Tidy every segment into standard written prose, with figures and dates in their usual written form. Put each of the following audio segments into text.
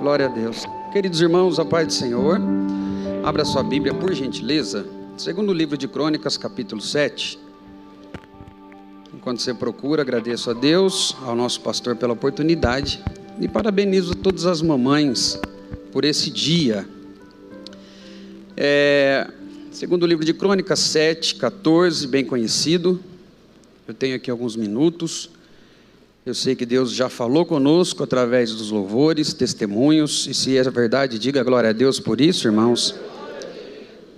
Glória a Deus. Queridos irmãos, a paz do Senhor. Abra sua Bíblia, por gentileza. Segundo livro de Crônicas, capítulo 7. Enquanto você procura, agradeço a Deus, ao nosso pastor pela oportunidade. E parabenizo todas as mamães por esse dia. Segundo livro de Crônicas 7, 14, bem conhecido. Eu tenho aqui alguns minutos. Eu sei que Deus já falou conosco através dos louvores, testemunhos, e se é verdade, diga glória a Deus por isso, irmãos.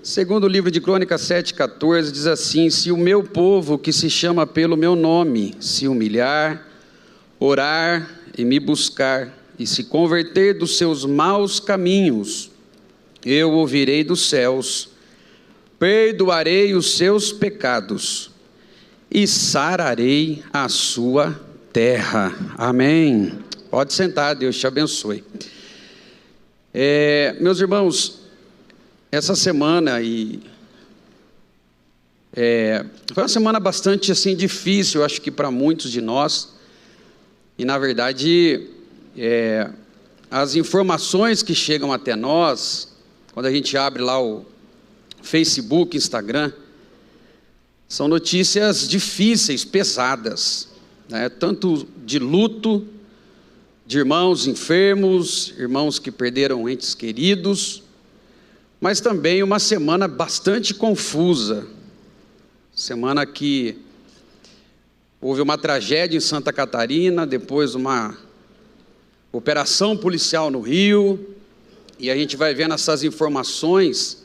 Segundo o livro de Crônicas 7,14, diz assim: se o meu povo que se chama pelo meu nome se humilhar, orar e me buscar, e se converter dos seus maus caminhos, eu ouvirei dos céus, perdoarei os seus pecados e sararei a sua terra. Amém. Pode sentar, Deus te abençoe. Meus irmãos, essa semana foi uma semana bastante assim difícil, eu acho que para muitos de nós. E na verdade, as informações que chegam até nós, quando a gente abre lá o Facebook, Instagram, são notícias difíceis, pesadas. Tanto de luto, de irmãos enfermos, irmãos que perderam entes queridos, mas também uma semana bastante confusa, semana que houve uma tragédia em Santa Catarina, depois uma operação policial no Rio, e a gente vai vendo essas informações.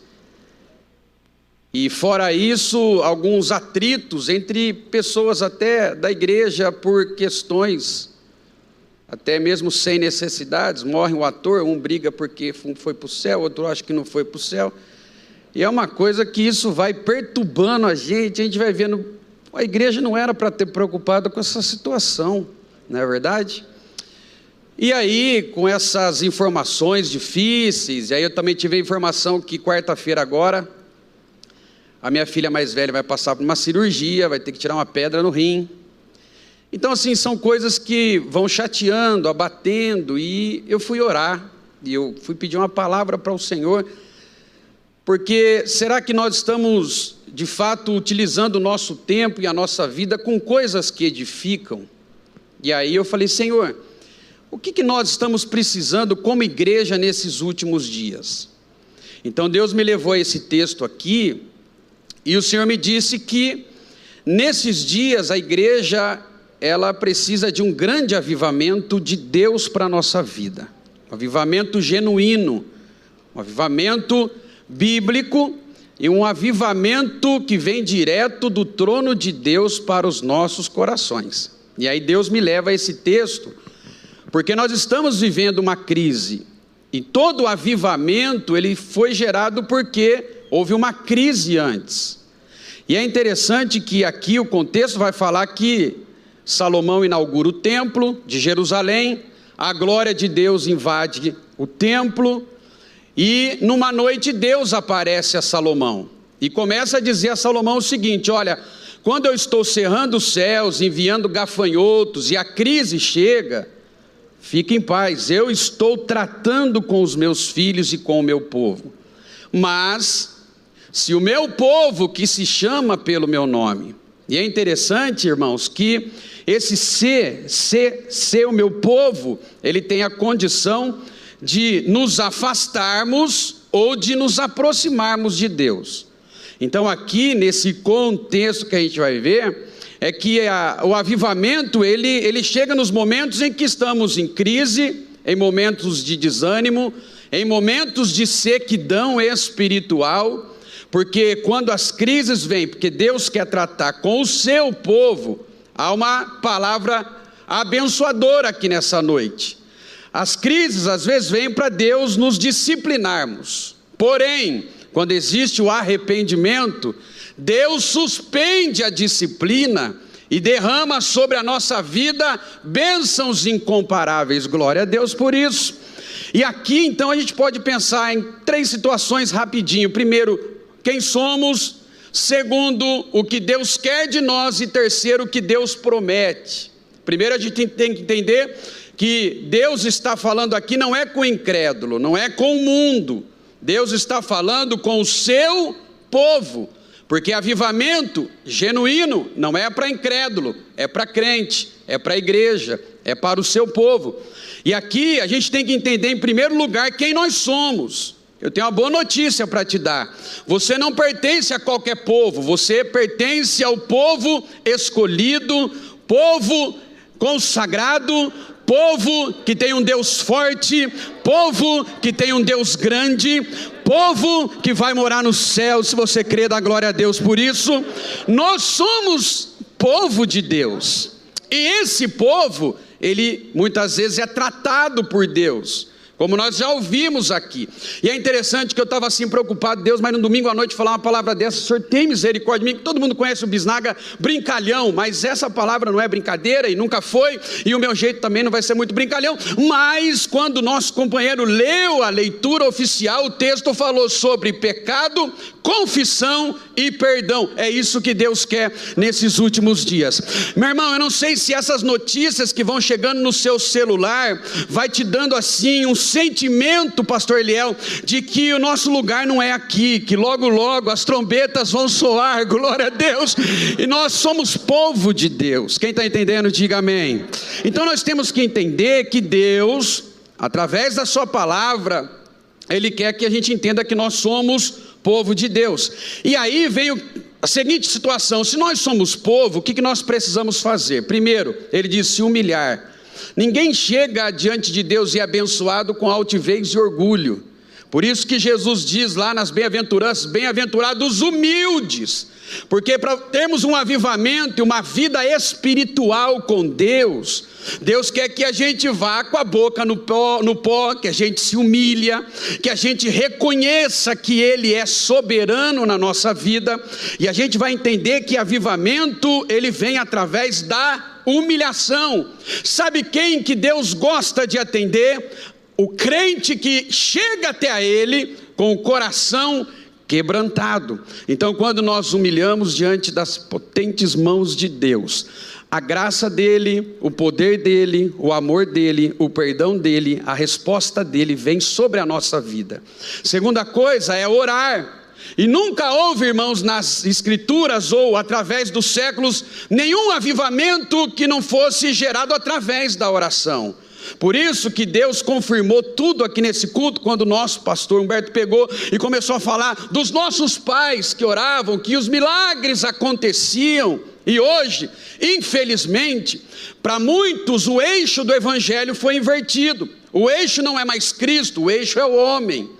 E fora isso, alguns atritos entre pessoas até da igreja por questões, até mesmo sem necessidades. Morre um ator, um briga porque foi para o céu, outro acha que não foi para o céu. E é uma coisa que isso vai perturbando a gente vai vendo, a igreja não era para ter preocupado com essa situação, não é verdade? E aí, com essas informações difíceis, e aí eu também tive a informação que quarta-feira agora, a minha filha mais velha vai passar por uma cirurgia, vai ter que tirar uma pedra no rim. Então, assim, são coisas que vão chateando, abatendo, e eu fui orar, e eu fui pedir uma palavra para o Senhor, porque será que nós estamos, de fato, utilizando o nosso tempo e a nossa vida com coisas que edificam? E aí eu falei: Senhor, o que nós estamos precisando como igreja nesses últimos dias? Então Deus me levou a esse texto aqui, e o Senhor me disse que nesses dias a igreja, ela precisa de um grande avivamento de Deus para a nossa vida. Um avivamento genuíno, um avivamento bíblico e um avivamento que vem direto do trono de Deus para os nossos corações. E aí Deus me leva a esse texto, porque nós estamos vivendo uma crise. E todo o avivamento, ele foi gerado porque houve uma crise antes. E é interessante que aqui o contexto vai falar que Salomão inaugura o templo de Jerusalém, a glória de Deus invade o templo, e numa noite Deus aparece a Salomão, e começa a dizer a Salomão o seguinte: olha, quando eu estou cerrando os céus, enviando gafanhotos, e a crise chega, fique em paz, eu estou tratando com os meus filhos e com o meu povo. Mas se o meu povo que se chama pelo meu nome, e é interessante, irmãos, que esse ser o meu povo, ele tem a condição de nos afastarmos ou de nos aproximarmos de Deus. Então aqui nesse contexto que a gente vai ver, é que o avivamento, ele chega nos momentos em que estamos em crise, em momentos de desânimo, em momentos de sequidão espiritual, porque quando as crises vêm, porque Deus quer tratar com o seu povo, há uma palavra abençoadora aqui nessa noite. As crises às vezes vêm para Deus nos disciplinarmos, porém, quando existe o arrependimento, Deus suspende a disciplina e derrama sobre a nossa vida bênçãos incomparáveis. Glória a Deus por isso. E aqui então a gente pode pensar em 3 situações rapidinho. Primeiro, quem somos. Segundo, o que Deus quer de nós. E terceiro, o que Deus promete. Primeiro a gente tem que entender que Deus está falando aqui não é com o incrédulo, não é com o mundo. Deus está falando com o seu povo, porque avivamento genuíno não é para incrédulo, é para crente, é para a igreja, é para o seu povo. E aqui a gente tem que entender em primeiro lugar quem nós somos. Eu tenho uma boa notícia para te dar: você não pertence a qualquer povo, você pertence ao povo escolhido, povo consagrado, povo que tem um Deus forte, povo que tem um Deus grande, povo que vai morar no céu. Se você crê, dá glória a Deus por isso. Nós somos povo de Deus, e esse povo, ele muitas vezes é tratado por Deus, como nós já ouvimos aqui. E é interessante que eu estava assim preocupado, Deus, mas no domingo à noite falar uma palavra dessa, o Senhor tem misericórdia de mim, que todo mundo conhece o Bisnaga brincalhão, mas essa palavra não é brincadeira e nunca foi, e o meu jeito também não vai ser muito brincalhão. Mas quando o nosso companheiro leu a leitura oficial, o texto falou sobre pecado, confissão e perdão. É isso que Deus quer nesses últimos dias. Meu irmão, eu não sei se essas notícias que vão chegando no seu celular vai te dando assim um sentimento, pastor Eliel, de que o nosso lugar não é aqui, que logo logo as trombetas vão soar, glória a Deus, e nós somos povo de Deus. Quem está entendendo, diga amém. Então nós temos que entender que Deus, através da sua palavra, Ele quer que a gente entenda que nós somos povo de Deus. E aí veio a seguinte situação: se nós somos povo, o que nós precisamos fazer? Primeiro, ele diz: se humilhar. Ninguém chega diante de Deus e é abençoado com altivez e orgulho. Por isso que Jesus diz lá nas bem-aventuranças: bem-aventurados humildes, porque para termos um avivamento e uma vida espiritual com Deus, Deus quer que a gente vá com a boca no pó, que a gente se humilha, que a gente reconheça que Ele é soberano na nossa vida, e a gente vai entender que avivamento, ele vem através da humilhação. Sabe quem que Deus gosta de atender? O crente que chega até a Ele com o coração quebrantado. Então, quando nós humilhamos diante das potentes mãos de Deus, a graça dEle, o poder dEle, o amor dEle, o perdão dEle, a resposta dEle vem sobre a nossa vida. Segunda coisa é orar. E nunca houve, irmãos, nas escrituras ou através dos séculos, nenhum avivamento que não fosse gerado através da oração. Por isso que Deus confirmou tudo aqui nesse culto, quando o nosso pastor Humberto pegou e começou a falar dos nossos pais que oravam, que os milagres aconteciam. E hoje, infelizmente, para muitos o eixo do evangelho foi invertido. O eixo não é mais Cristo, o eixo é o homem.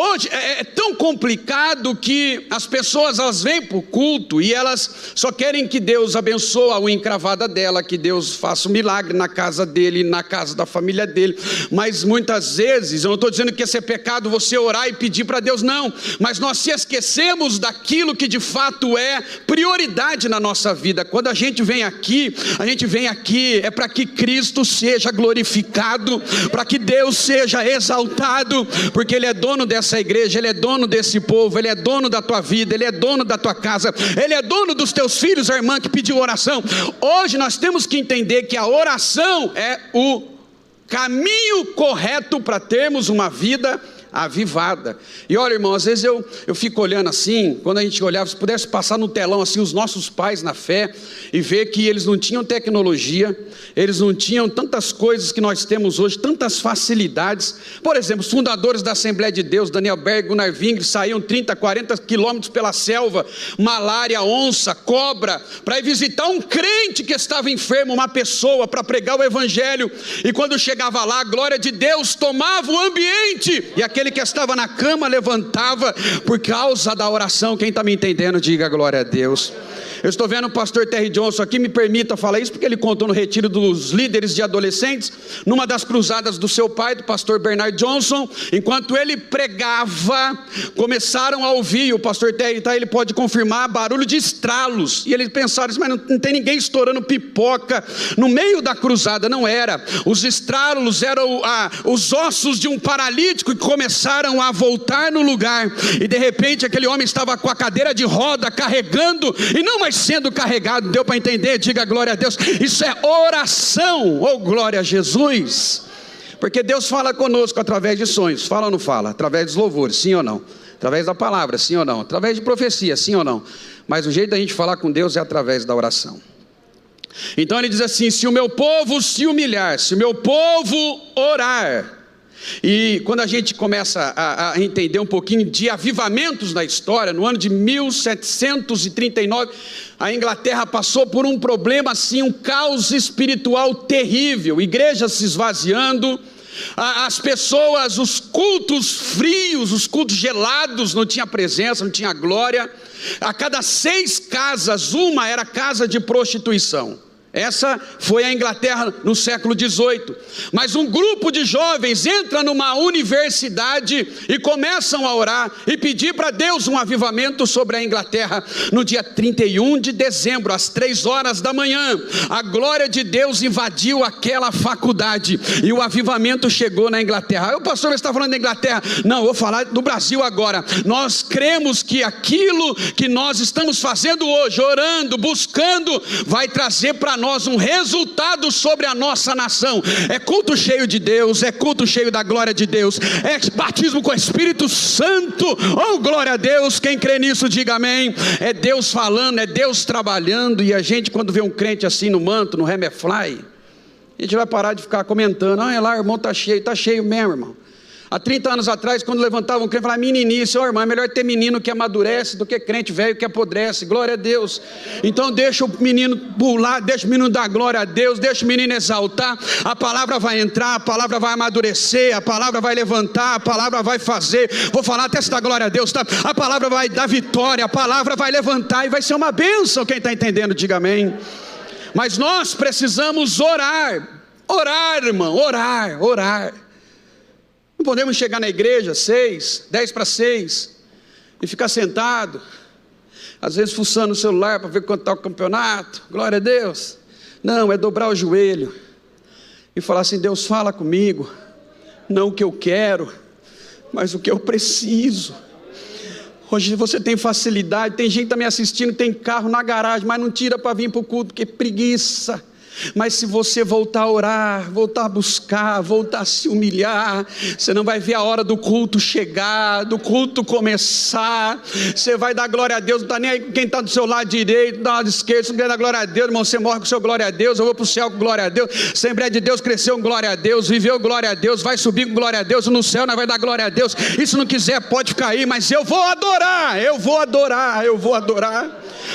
Hoje é tão complicado que as pessoas, elas vêm para o culto e elas só querem que Deus abençoe a unha encravada dela, que Deus faça um milagre na casa dele, na casa da família dele. Mas muitas vezes, eu não estou dizendo que esse é pecado você orar e pedir para Deus, não, mas nós se esquecemos daquilo que de fato é prioridade na nossa vida. Quando a gente vem aqui é para que Cristo seja glorificado, para que Deus seja exaltado, porque Ele é dono dessa igreja, Ele é dono desse povo, Ele é dono da tua vida, Ele é dono da tua casa, Ele é dono dos teus filhos. A irmã que pediu oração, hoje nós temos que entender que a oração é o caminho correto para termos uma vida avivada. E olha, irmão, às vezes eu fico olhando assim, quando a gente olhava, se pudesse passar no telão assim os nossos pais na fé e ver que eles não tinham tecnologia, eles não tinham tantas coisas que nós temos hoje, tantas facilidades. Por exemplo, os fundadores da Assembleia de Deus, Daniel Berg, Gunnar Wingre, saíam 30, 40 quilômetros pela selva, malária, onça, cobra, para ir visitar um crente que estava enfermo, uma pessoa, para pregar o evangelho. E quando chegava lá, a glória de Deus tomava o ambiente, e aquele que estava na cama levantava por causa da oração. Quem está me entendendo, diga glória a Deus. Eu estou vendo o pastor Terry Johnson aqui, me permita falar isso, porque ele contou no retiro dos líderes de adolescentes, numa das cruzadas do seu pai, do pastor Bernard Johnson, enquanto ele pregava, começaram a ouvir, o pastor Terry, ele pode confirmar, barulho de estralos, e eles pensaram, mas não tem ninguém estourando pipoca no meio da cruzada. Não era, os estralos eram os ossos de um paralítico que começaram a voltar no lugar, e de repente aquele homem estava com a cadeira de roda, carregando, e não mais sendo carregado. Deu para entender? Diga glória a Deus. Isso é oração, oh glória a Jesus. Porque Deus fala conosco através de sonhos, fala ou não fala? Através dos louvores, sim ou não? Através da palavra, sim ou não? Através de profecia, sim ou não? Mas o jeito da gente falar com Deus é através da oração. Então ele diz assim: se o meu povo se humilhar, se o meu povo orar. E quando a gente começa a entender um pouquinho de avivamentos na história, no ano de 1739, a Inglaterra passou por um problema assim, um caos espiritual terrível, igrejas se esvaziando, as pessoas, os cultos frios, os cultos gelados, não tinha presença, não tinha glória. A cada 6 casas, uma era casa de prostituição. Essa foi a Inglaterra no século XVIII. Mas um grupo de jovens entra numa universidade e começam a orar e pedir para Deus um avivamento sobre a Inglaterra. No dia 31 de dezembro, às 3 horas da manhã, a glória de Deus invadiu aquela faculdade e o avivamento chegou na Inglaterra. O pastor está falando da Inglaterra? Não, eu vou falar do Brasil agora. Nós cremos que aquilo que nós estamos fazendo hoje, orando, buscando, vai trazer para nós um resultado sobre a nossa nação. É culto cheio de Deus, é culto cheio da glória de Deus, é batismo com o Espírito Santo, oh glória a Deus. Quem crê nisso diga amém. É Deus falando, é Deus trabalhando. E a gente, quando vê um crente assim no manto, no Hammerfly, a gente vai parar de ficar comentando: ah, é lá, irmão, tá cheio mesmo, irmão. Há 30 anos atrás, quando levantavam um crente, falavam: meninice, ó irmão, é melhor ter menino que amadurece do que crente velho que apodrece. Glória a Deus. Então deixa o menino pular, deixa o menino dar glória a Deus, deixa o menino exaltar. A palavra vai entrar, a palavra vai amadurecer, a palavra vai levantar, a palavra vai fazer. Vou falar até se dá glória a Deus, tá? A palavra vai dar vitória, a palavra vai levantar e vai ser uma bênção. Quem está entendendo, diga amém. Mas nós precisamos orar, irmão, orar. Não podemos chegar na igreja 10 para 6 e ficar sentado, às vezes fuçando o celular para ver quanto está o campeonato. Glória a Deus. Não, é dobrar o joelho e falar assim: Deus, fala comigo, não o que eu quero, mas o que eu preciso. Hoje você tem facilidade, tem gente que está me assistindo, tem carro na garagem, mas não tira para vir para o culto, porque preguiça. Mas se você voltar a orar, voltar a buscar, voltar a se humilhar, você não vai ver a hora do culto chegar, do culto começar. Você vai dar glória a Deus, não está nem aí quem está do seu lado direito, do lado esquerdo. Você quer dar glória a Deus, irmão, você morre com o seu glória a Deus. Eu vou para o céu com glória a Deus. Assembleia de Deus cresceu com glória a Deus, viveu glória a Deus, vai subir com glória a Deus. No céu nós vai dar glória a Deus. E se não quiser pode ficar aí, mas eu vou adorar.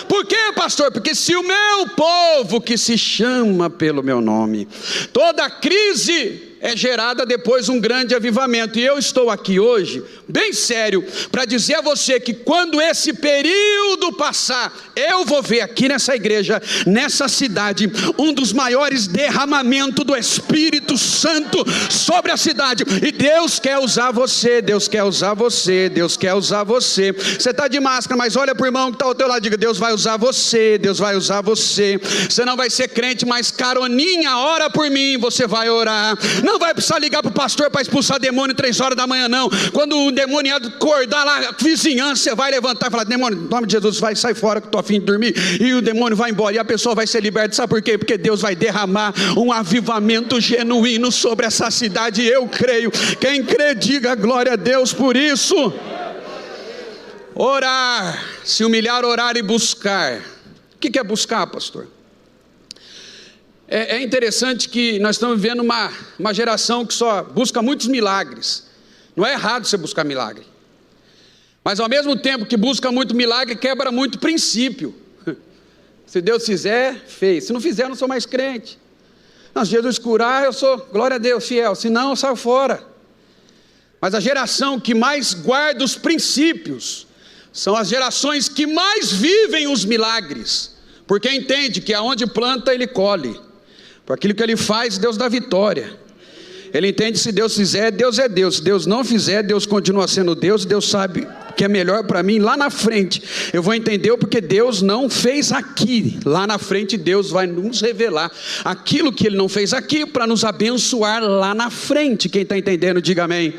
Por quê, pastor? Porque se o meu povo que se chama pelo meu nome, toda crise é gerada depois de um grande avivamento. E eu estou aqui hoje, bem sério, para dizer a você que quando esse período passar, eu vou ver aqui nessa igreja, nessa cidade, um dos maiores derramamentos do Espírito Santo sobre a cidade. E Deus quer usar você, Deus quer usar você. Você está de máscara, mas olha para o irmão que está ao teu lado, diga: Deus vai usar você, Deus vai usar você. Você não vai ser crente, mas caroninha, ora por mim, você vai orar. Não vai precisar ligar para o pastor para expulsar demônio 3 horas da manhã, não. Quando o demoniado acordar lá, a vizinhança, você vai levantar e falar: demônio, em nome de Jesus, vai, sai fora que estou a fim de dormir. E o demônio vai embora e a pessoa vai ser liberta. Sabe por quê? Porque Deus vai derramar um avivamento genuíno sobre essa cidade. Eu creio. Quem crê, diga glória a Deus por isso. Orar, se humilhar, orar e buscar. O que é buscar, pastor? É interessante que nós estamos vivendo uma geração que só busca muitos milagres. Não é errado você buscar milagre, mas ao mesmo tempo que busca muito milagre, quebra muito princípio. Se Deus fizer, fez. Se não fizer, eu não sou mais crente. Não, se Jesus curar, eu sou, glória a Deus, fiel. Se não, eu saio fora. Mas a geração que mais guarda os princípios são as gerações que mais vivem os milagres, porque entende que aonde planta ele colhe. Por aquilo que ele faz, Deus dá vitória. Ele entende: se Deus fizer, Deus é Deus. Se Deus não fizer, Deus continua sendo Deus. Deus sabe que é melhor para mim lá na frente. Eu vou entender porque Deus não fez aqui. Lá na frente Deus vai nos revelar aquilo que Ele não fez aqui para nos abençoar lá na frente. Quem está entendendo, diga amém.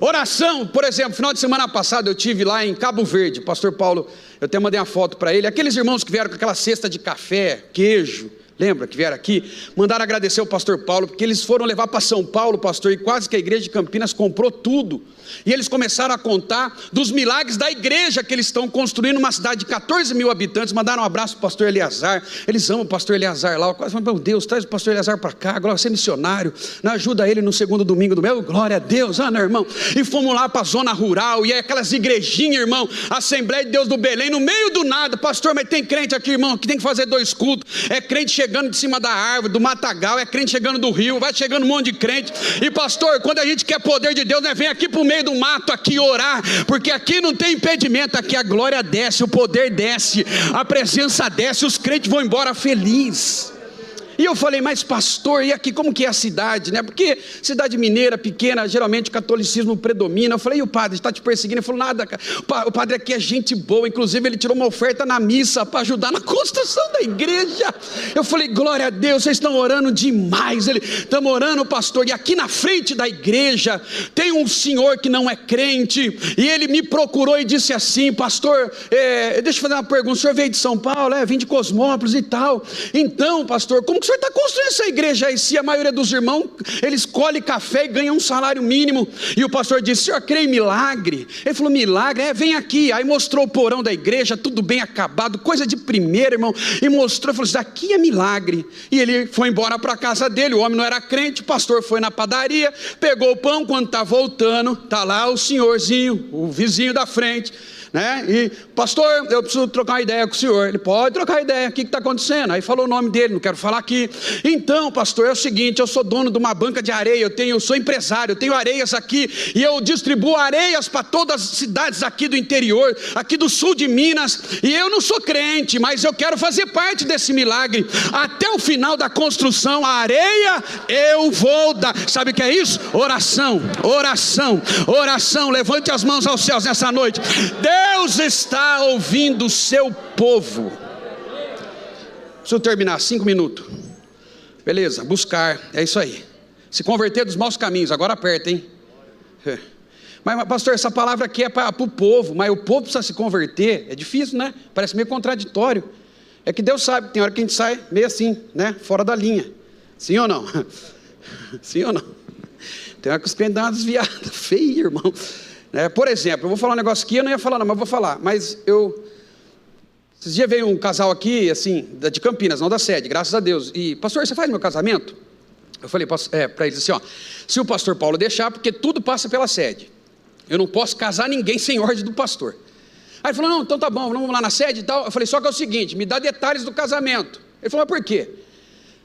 Oração, por exemplo, final de semana passado eu tive lá em Cabo Verde, pastor Paulo, eu até mandei uma foto para ele, aqueles irmãos que vieram com aquela cesta de café, queijo, lembra que vieram aqui, mandaram agradecer o pastor Paulo, porque eles foram levar para São Paulo, pastor, e quase que a igreja de Campinas comprou tudo, e eles começaram a contar dos milagres da igreja que eles estão construindo, uma cidade de 14 mil habitantes, mandaram um abraço para o pastor Eleazar, eles amam o pastor Eleazar lá, eu quase falei, meu Deus, traz o pastor Eleazar para cá, agora você é missionário, ajuda ele no segundo domingo do mês, glória a Deus, meu irmão, e fomos lá para a zona rural, e aí aquelas igrejinhas, irmão, Assembleia de Deus do Belém, no meio do nada, pastor, mas tem crente aqui, irmão, que tem que fazer 2 cultos, é crente chegando de cima da árvore, do matagal, é crente chegando do rio, vai chegando um monte de crente, e pastor, quando a gente quer poder de Deus, né, vem aqui para o meio do mato, aqui orar, porque aqui não tem impedimento, aqui a glória desce, o poder desce, a presença desce, os crentes vão embora felizes. E eu falei, mas pastor, e aqui como que é a cidade, né? Porque cidade mineira, pequena, geralmente o catolicismo predomina. Eu falei, e o padre está te perseguindo? Ele falou, nada, cara. O padre aqui é gente boa, inclusive ele tirou uma oferta na missa para ajudar na construção da igreja. Eu falei, glória a Deus, vocês estão orando demais. Estamos orando, pastor, e aqui na frente da igreja tem um senhor que não é crente, e ele me procurou e disse assim, pastor, deixa eu fazer uma pergunta, o senhor veio de São Paulo, vim de Cosmópolis e tal, então pastor, como o senhor está construindo essa igreja aí, se a maioria dos irmãos, eles colhem café e ganham um salário mínimo, e o pastor disse, o senhor crê em milagre? Ele falou, milagre? Vem aqui, aí mostrou o porão da igreja, tudo bem acabado, coisa de primeira, irmão, e mostrou, falou, isso daqui é milagre, e ele foi embora para a casa dele, o homem não era crente, o pastor foi na padaria, pegou o pão, quando está voltando, está lá o senhorzinho, o vizinho da frente, né? E pastor, eu preciso trocar uma ideia com o senhor. Ele pode trocar ideia, o que está acontecendo? Aí falou o nome dele, não quero falar aqui. Então pastor, é o seguinte, eu sou dono de uma banca de areia, eu sou empresário, eu tenho areias aqui, e eu distribuo areias para todas as cidades aqui do interior, aqui do sul de Minas, e eu não sou crente, mas eu quero fazer parte desse milagre, até o final da construção, a areia eu vou dar. Sabe o que é isso? Oração, oração, oração, levante as mãos aos céus nessa noite. Deus está ouvindo o seu povo. Preciso terminar, 5 minutos. Beleza, buscar, é isso aí. Se converter dos maus caminhos, agora aperta, hein? Mas pastor, essa palavra aqui é para o povo, mas o povo precisa se converter, é difícil, né? Parece meio contraditório. É que Deus sabe, tem hora que a gente sai meio assim, né? Fora da linha. Sim ou não? Sim ou não? Tem hora que os crentes dão uma desviada feia, irmão. Por exemplo, eu vou falar um negócio aqui, eu não ia falar não, mas vou falar. Mas esses dias veio um casal aqui, assim, de Campinas, não da sede, graças a Deus. E, pastor, você faz meu casamento? Eu falei para eles assim, ó, se o pastor Paulo deixar, porque tudo passa pela sede. Eu não posso casar ninguém sem ordem do pastor. Aí ele falou, não, então tá bom, vamos lá na sede e tal. Eu falei, só que é o seguinte, me dá detalhes do casamento. Ele falou, mas por quê? Eu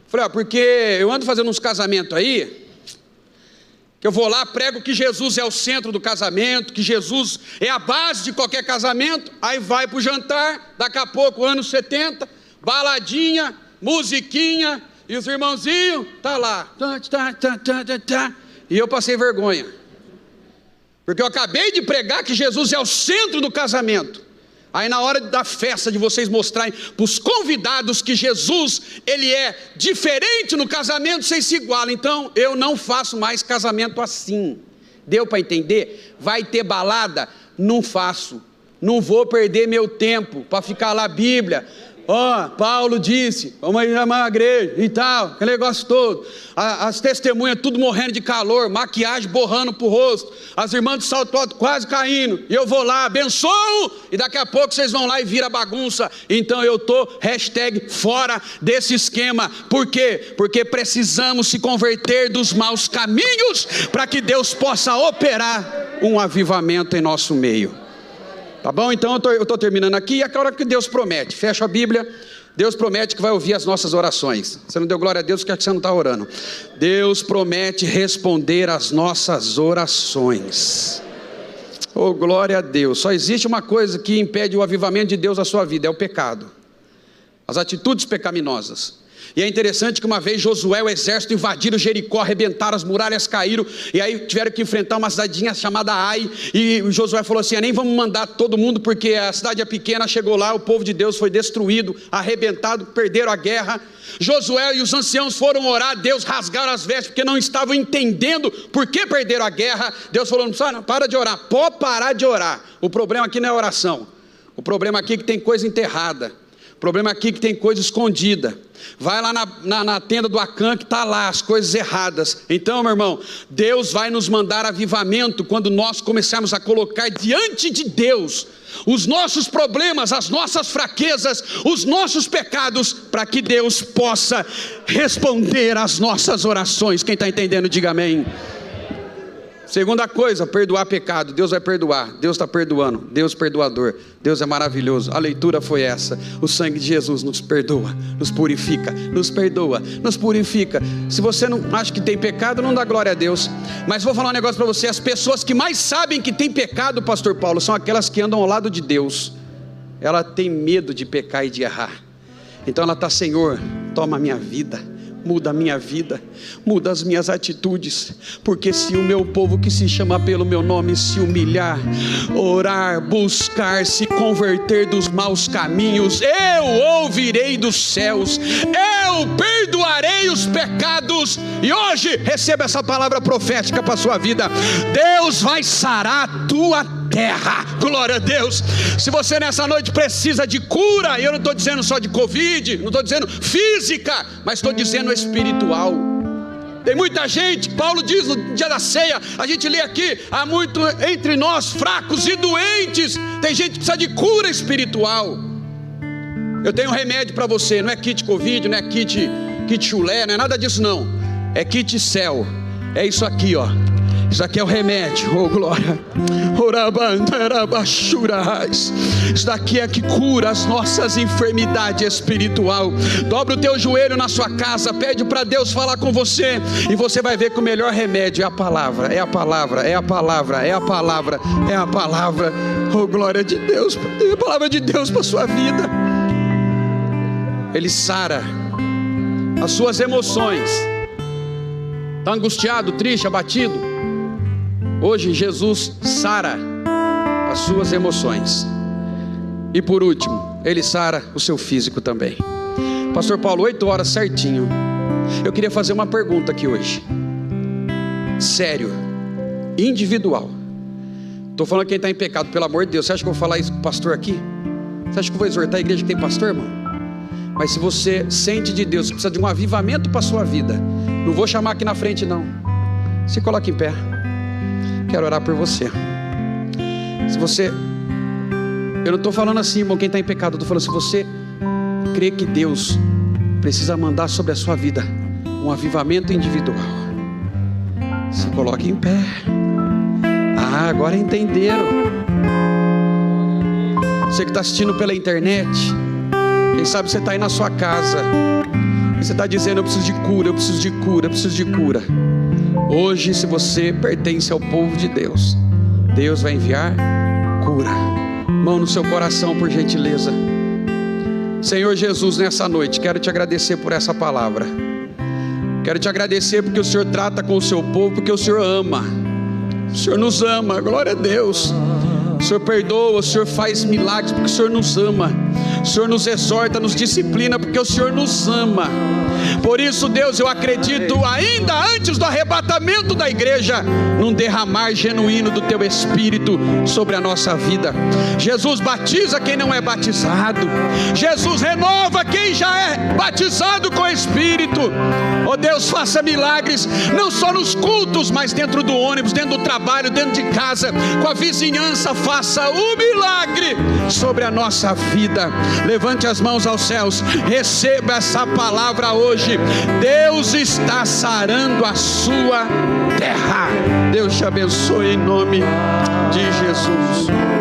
falei, porque eu ando fazendo uns casamentos aí, que eu vou lá, prego que Jesus é o centro do casamento, que Jesus é a base de qualquer casamento, aí vai para o jantar, daqui a pouco, anos 70, baladinha, musiquinha, e os irmãozinhos, tá lá, e eu passei vergonha, porque eu acabei de pregar que Jesus é o centro do casamento. Aí na hora da festa de vocês mostrarem para os convidados que Jesus, ele é diferente no casamento, vocês se igualam. Então eu não faço mais casamento assim. Deu para entender? Vai ter balada? Não faço. Não vou perder meu tempo para ficar lá Bíblia. Paulo disse, vamos chamar a igreja e tal, aquele negócio todo. As testemunhas tudo morrendo de calor, maquiagem borrando pro rosto, as irmãs de salto alto quase caindo, e eu vou lá, abençoo, e daqui a pouco vocês vão lá e vira bagunça. Então eu tô fora desse esquema. Por quê? Porque precisamos se converter dos maus caminhos, para que Deus possa operar um avivamento em nosso meio. Tá bom? Então eu estou terminando aqui, e é a hora que Deus promete, fecha a Bíblia, Deus promete que vai ouvir as nossas orações. Você não deu glória a Deus porque você não está orando. Deus promete responder às nossas orações. Oh, glória a Deus. Só existe uma coisa que impede o avivamento de Deus na sua vida, é o pecado, as atitudes pecaminosas. E é interessante que uma vez Josué e o exército invadiram Jericó, arrebentaram, as muralhas caíram, e aí tiveram que enfrentar uma cidadinha chamada Ai, e Josué falou assim: nem vamos mandar todo mundo, porque a cidade é pequena. Chegou lá, o povo de Deus foi destruído, arrebentado, perderam a guerra. Josué e os anciãos foram orar a Deus, rasgaram as vestes, porque não estavam entendendo por que perderam a guerra. Deus falou: não, para de orar, pode parar de orar. O problema aqui não é oração, o problema aqui é que tem coisa enterrada, o problema aqui é que tem coisa escondida. Vai lá na tenda do Acã, que está lá as coisas erradas. Então, meu irmão, Deus vai nos mandar avivamento quando nós começarmos a colocar diante de Deus os nossos problemas, as nossas fraquezas, os nossos pecados, para que Deus possa responder às nossas orações. Quem está entendendo, diga amém. Segunda coisa, perdoar pecado. Deus vai perdoar, Deus está perdoando, Deus perdoador, Deus é maravilhoso. A leitura foi essa: o sangue de Jesus nos perdoa, nos purifica, nos perdoa, nos purifica. Se você não acha que tem pecado, não dá glória a Deus. Mas vou falar um negócio para você: as pessoas que mais sabem que tem pecado, pastor Paulo, são aquelas que andam ao lado de Deus. Ela tem medo de pecar e de errar, então ela está: Senhor, toma a minha vida, muda a minha vida, muda as minhas atitudes, porque se o meu povo que se chama pelo meu nome se humilhar, orar, buscar, se converter dos maus caminhos, eu ouvirei dos céus, eu perdoarei os pecados. E hoje receba essa palavra profética para a sua vida: Deus vai sarar a tua terra. Glória a Deus. Se você nessa noite precisa de cura, eu não estou dizendo só de Covid, não estou dizendo física, mas estou dizendo espiritual. Tem muita gente, Paulo diz no dia da ceia, a gente lê aqui: há muito entre nós fracos e doentes. Tem gente que precisa de cura espiritual. Eu tenho um remédio para você, não é kit Covid, não é kit chulé, não é nada disso não, é kit céu, é isso aqui, ó. Isso aqui é o remédio, oh glória. Isso daqui é que cura as nossas enfermidades espiritual. Dobra o teu joelho na sua casa, pede para Deus falar com você, e você vai ver que o melhor remédio é a palavra, é a palavra, é a palavra, é a palavra, é a palavra. Oh glória de Deus, a palavra de Deus para a sua vida. Ele sara as suas emoções. Está angustiado, triste, abatido? Hoje Jesus sara as suas emoções. E por último, Ele sara o seu físico também. Pastor Paulo, 8 horas certinho. Eu queria fazer uma pergunta aqui hoje, sério, individual. Estou falando quem está em pecado, pelo amor de Deus. Você acha que eu vou falar isso com o pastor aqui? Você acha que eu vou exortar a igreja que tem pastor, irmão? Mas se você sente de Deus que precisa de um avivamento para a sua vida, não vou chamar aqui na frente não. Se coloque em pé. Quero orar por você. Se você, eu não estou falando assim, irmão, quem está em pecado, eu estou falando: se você crê que Deus precisa mandar sobre a sua vida um avivamento individual, se coloque em pé. Ah, agora entenderam. Você que está assistindo pela internet, quem sabe você está aí na sua casa e você está dizendo: eu preciso de cura, eu preciso de cura, eu preciso de cura. Hoje, se você pertence ao povo de Deus, Deus vai enviar cura. Mão no seu coração, por gentileza. Senhor Jesus, nessa noite quero te agradecer por essa palavra. Quero te agradecer porque o Senhor trata com o seu povo, porque o Senhor ama. O Senhor nos ama, glória a Deus. O Senhor perdoa, o Senhor faz milagres porque o Senhor nos ama. O Senhor nos exorta, nos disciplina porque o Senhor nos ama. Por isso, Deus, eu acredito ainda antes do arrebatamento da igreja, num derramar genuíno do teu Espírito sobre a nossa vida. Jesus, batiza quem não é batizado. Jesus, renova quem já é batizado com o Espírito. Oh Deus, faça milagres, não só nos cultos, mas dentro do ônibus, dentro do trabalho, dentro de casa, com a vizinhança. Faça o milagre sobre a nossa vida. Levante as mãos aos céus, receba essa palavra hoje. Deus está sarando a sua terra. Deus te abençoe em nome de Jesus.